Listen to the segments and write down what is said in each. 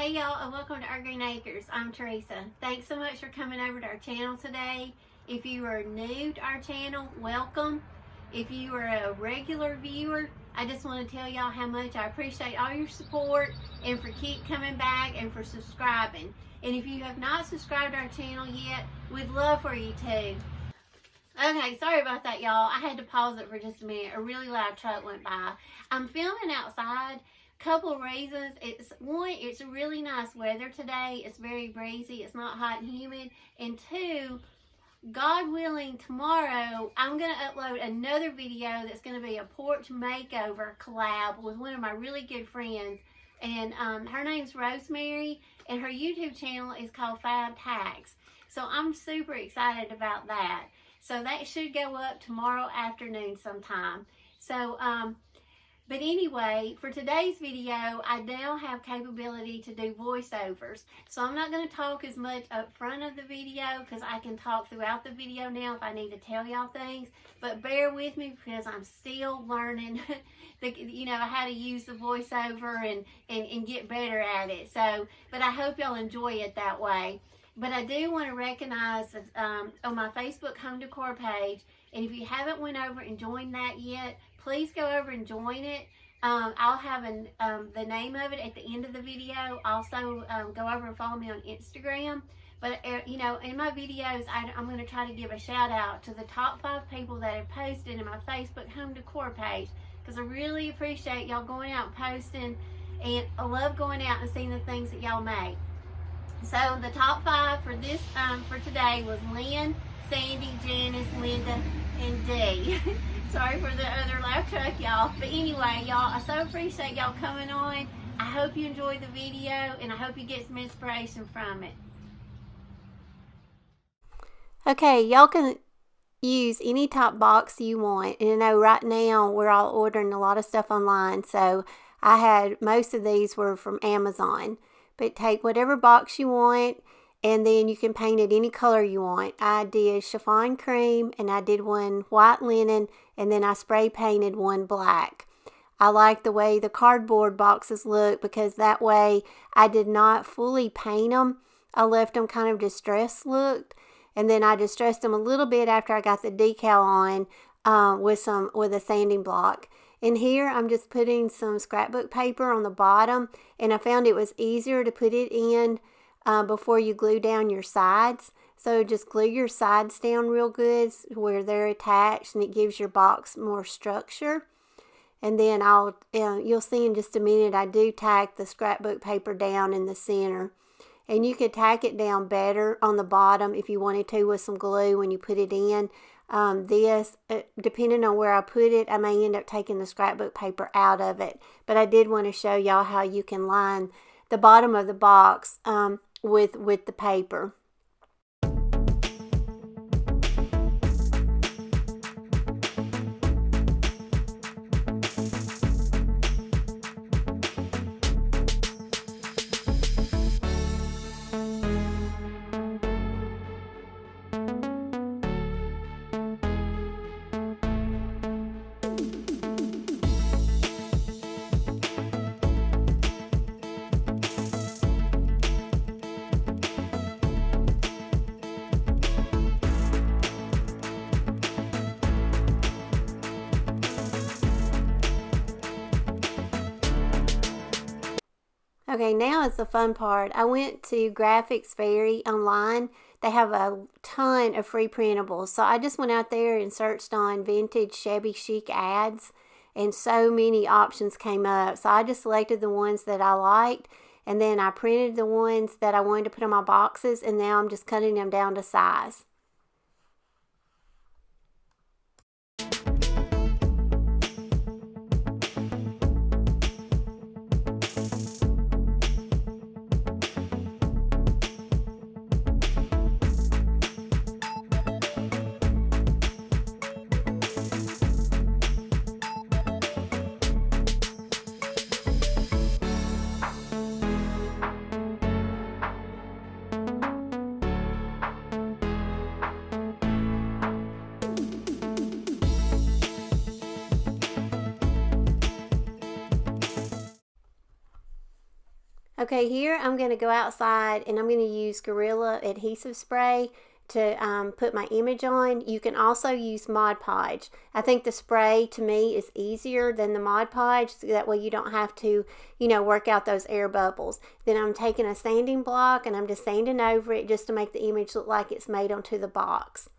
Hey y'all, and welcome to Our Green Acres. I'm Teresa. Thanks so much for coming over to our channel today. If you are new to our channel, welcome. If you are a regular viewer, I just want to tell y'all how much I appreciate all your support and for keep coming back and for subscribing. And if you have not subscribed to our channel yet, we'd love for you to. Okay, sorry about that, y'all. I had to pause it for just a minute. A really loud truck went by. I'm filming outside. Couple of reasons. It's really nice weather today. It's very breezy. It's not hot and humid. And two, God willing, tomorrow I'm going to upload another video that's going to be a porch makeover collab with one of my really good friends. And her name's Rosemary, and her YouTube channel is called Fab Tags. So I'm super excited about that. So that should go up tomorrow afternoon sometime. So, but anyway, for today's video, I now have capability to do voiceovers. So I'm not going to talk as much up front of the video because I can talk throughout the video now if I need to tell y'all things. But bear with me because I'm still learning how to use the voiceover and get better at it. So, but I hope y'all enjoy it that way. But I do want to recognize on my Facebook home decor page, and if you haven't went over and joined that yet, please go over and join it. I'll have the name of it at the end of the video. Also, go over and follow me on Instagram. But, in my videos, I'm going to try to give a shout out to the top 5 people that have posted in my Facebook home decor page, because I really appreciate y'all going out and posting, and I love going out and seeing the things that y'all make. So the top 5 for this for today was Lynn, Sandy, Janice, Linda, and Dee. Sorry for the other loud truck, y'all. But anyway, y'all, I so appreciate y'all coming on. I hope you enjoyed the video, and I hope you get some inspiration from it. Okay, y'all can use any top box you want. And I know right now we're all ordering a lot of stuff online. So most of these were from Amazon. But take whatever box you want, and then you can paint it any color you want. I did chiffon cream, and I did one white linen, and then I spray painted one black. I like the way the cardboard boxes look because that way I did not fully paint them. I left them kind of distressed looked, and then I distressed them a little bit after I got the decal on with a sanding block. And here I'm just putting some scrapbook paper on the bottom, and I found it was easier to put it in before you glue down your sides. So just glue your sides down real good where they're attached, and it gives your box more structure. And then you'll see in just a minute I do tack the scrapbook paper down in the center. And you could tack it down better on the bottom if you wanted to with some glue when you put it in. Depending on where I put it, I may end up taking the scrapbook paper out of it. But I did want to show y'all how you can line the bottom of the box with the paper. Okay, now is the fun part. I went to Graphics Fairy online. They have a ton of free printables. So I just went out there and searched on vintage shabby chic ads, and so many options came up. So I just selected the ones that I liked, and then I printed the ones that I wanted to put on my boxes, and now I'm just cutting them down to size. Okay, here I'm going to go outside and I'm going to use Gorilla adhesive spray to put my image on. You can also use Mod Podge. I think the spray to me is easier than the Mod Podge, so that way you don't have to, work out those air bubbles. Then I'm taking a sanding block and I'm just sanding over it just to make the image look like it's made onto the box.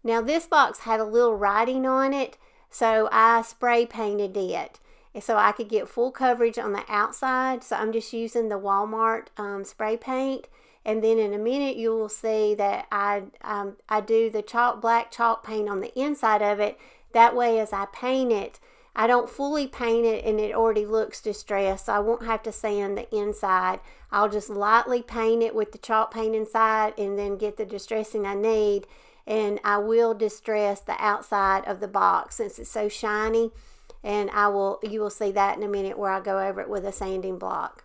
Now this box had a little writing on it, so I spray painted it. So I could get full coverage on the outside. So I'm just using the Walmart spray paint. And then in a minute you will see that I do the black chalk paint on the inside of it. That way as I paint it, I don't fully paint it and it already looks distressed. So I won't have to sand the inside. I'll just lightly paint it with the chalk paint inside and then get the distressing I need. And I will distress the outside of the box since it's so shiny. And you will see that in a minute where I go over it with a sanding block.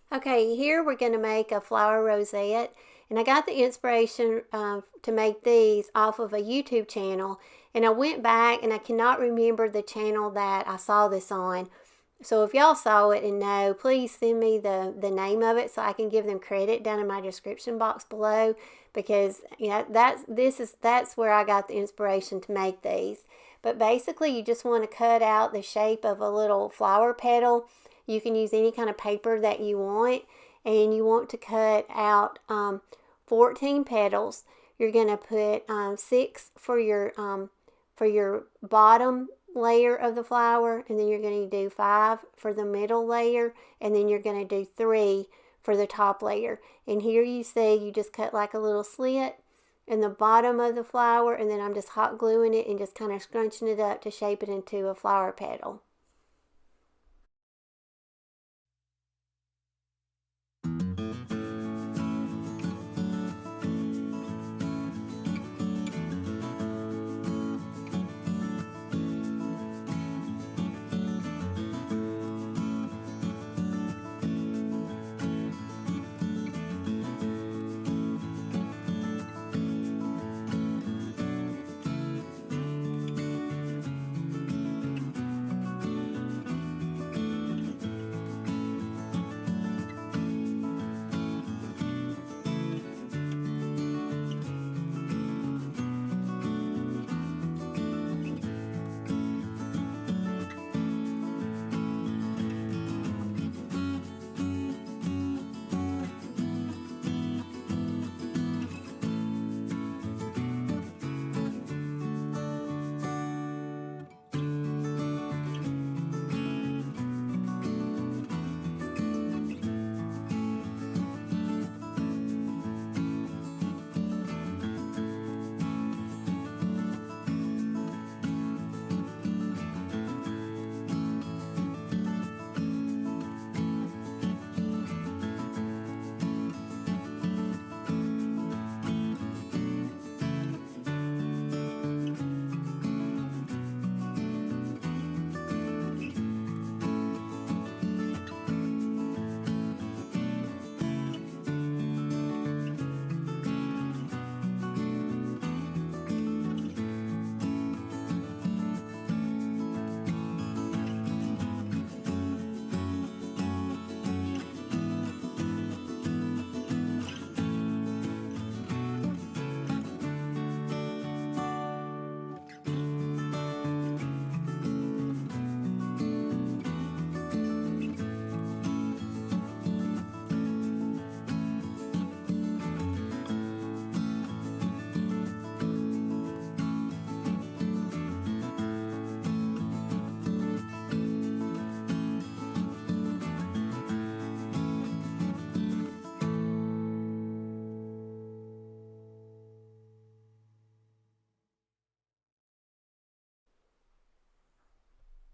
Okay, here we're going to make a flower rosette, and I got the inspiration to make these off of a YouTube channel, and I went back and I cannot remember the channel that I saw this on. So if y'all saw it and know, please send me the name of it so I can give them credit down in my description box below, because that's where I got the inspiration to make these. But basically you just want to cut out the shape of a little flower petal. You can use any kind of paper that you want, and you want to cut out 14 petals. You're going to put 6 for your bottom layer of the flower, and then you're going to do 5 for the middle layer, and then you're going to do 3 for the top layer. And here you see you just cut like a little slit in the bottom of the flower, and then I'm just hot gluing it and just kind of scrunching it up to shape it into a flower petal.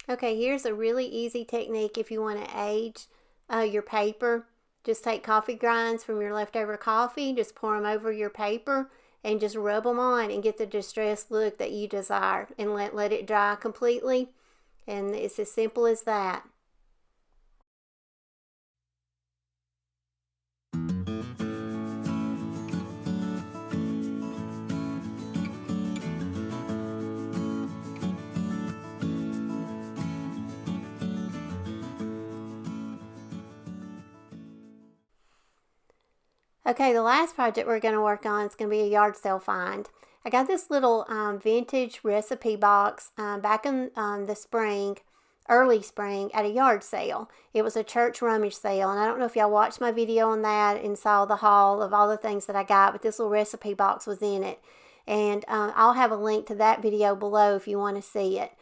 Okay, here's a really easy technique if you want to age your paper. Just take coffee grinds from your leftover coffee, just pour them over your paper, and just rub them on and get the distressed look that you desire, and let it dry completely. And it's as simple as that. Okay, the last project we're going to work on is going to be a yard sale find. I got this little vintage recipe box back in the spring, early spring, at a yard sale. It was a church rummage sale, and I don't know if y'all watched my video on that and saw the haul of all the things that I got, but this little recipe box was in it. And I'll have a link to that video below if you want to see it.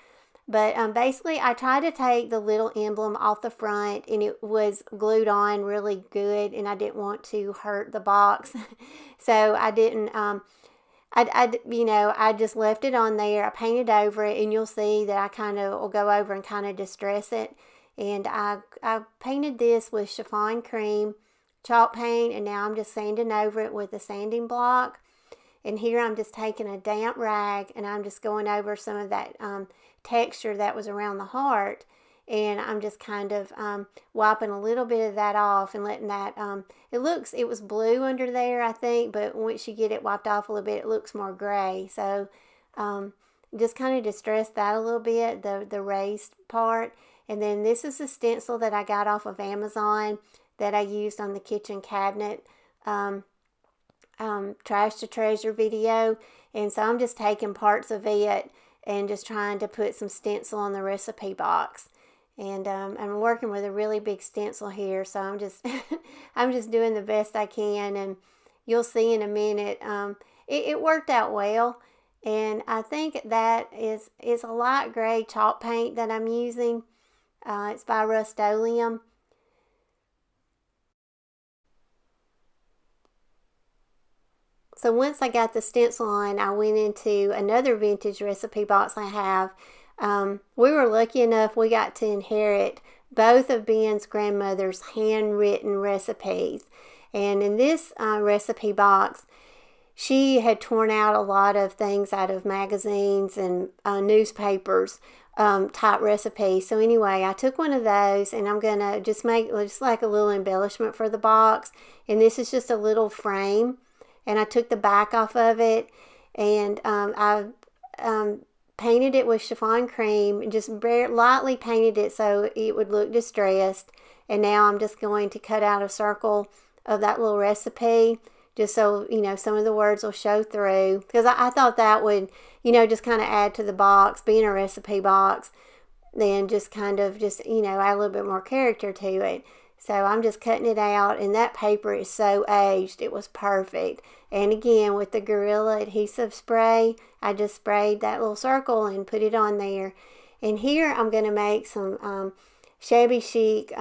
But basically, I tried to take the little emblem off the front, and it was glued on really good, and I didn't want to hurt the box. So I didn't, I just left it on there. I painted over it, and you'll see that I kind of will go over and kind of distress it. And I painted this with Chiffon cream chalk paint, and now I'm just sanding over it with a sanding block. And here I'm just taking a damp rag, and I'm just going over some of that texture that was around the heart, and I'm just kind of wiping a little bit of that off and letting that it was blue under there, I think, but once you get it wiped off a little bit, it looks more gray. So just kind of distress that a little bit, the raised part. And then this is a stencil that I got off of Amazon that I used on the kitchen cabinet trash to treasure video. And so I'm just taking parts of it and just trying to put some stencil on the recipe box. And I'm working with a really big stencil here, so I'm just I'm just doing the best I can, and you'll see in a minute. It worked out well, and I think that is a light gray chalk paint that I'm using. It's by Rustoleum. So once I got the stencil on, I went into another vintage recipe box I have. We were lucky enough, we got to inherit both of Ben's grandmother's handwritten recipes. And in this recipe box, she had torn out a lot of things out of magazines and newspapers type recipes. So anyway, I took one of those, and I'm going to just make just like a little embellishment for the box. And this is just a little frame. And I took the back off of it, and I painted it with chiffon cream, and just lightly painted it so it would look distressed. And now I'm just going to cut out a circle of that little recipe, just so, some of the words will show through. Because I thought that would, just kind of add to the box, being a recipe box, then just kind of add a little bit more character to it. So I'm just cutting it out, and that paper is so aged, it was perfect. And again, with the Gorilla adhesive spray, I just sprayed that little circle and put it on there. And here I'm going to make some Shabby Chic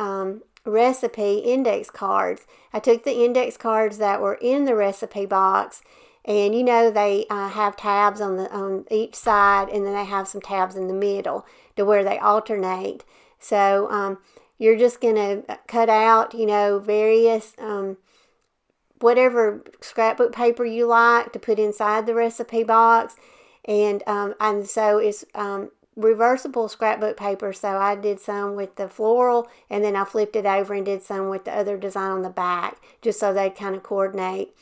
recipe index cards. I took the index cards that were in the recipe box, and they have tabs on each side, and then they have some tabs in the middle to where they alternate. So you're just going to cut out, various, whatever scrapbook paper you like to put inside the recipe box. And so it's reversible scrapbook paper. So I did some with the floral, and then I flipped it over and did some with the other design on the back, just so they kind of coordinate.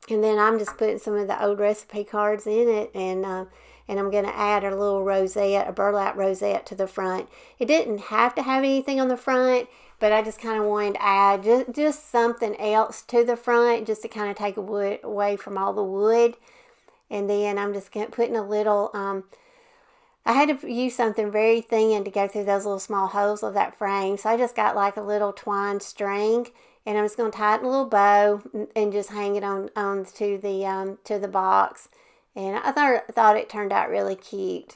And then I'm just putting some of the old recipe cards in it, and I'm going to add a little rosette, a burlap rosette to the front. It didn't have to have anything on the front, but I just kind of wanted to add just something else to the front, just to kind of take away from all the wood. And then I'm just putting a little, I had to use something very thin to go through those little small holes of that frame. So I just got like a little twine string, and I'm just going to tie it in a little bow and just hang it on to the box. And I thought it turned out really cute.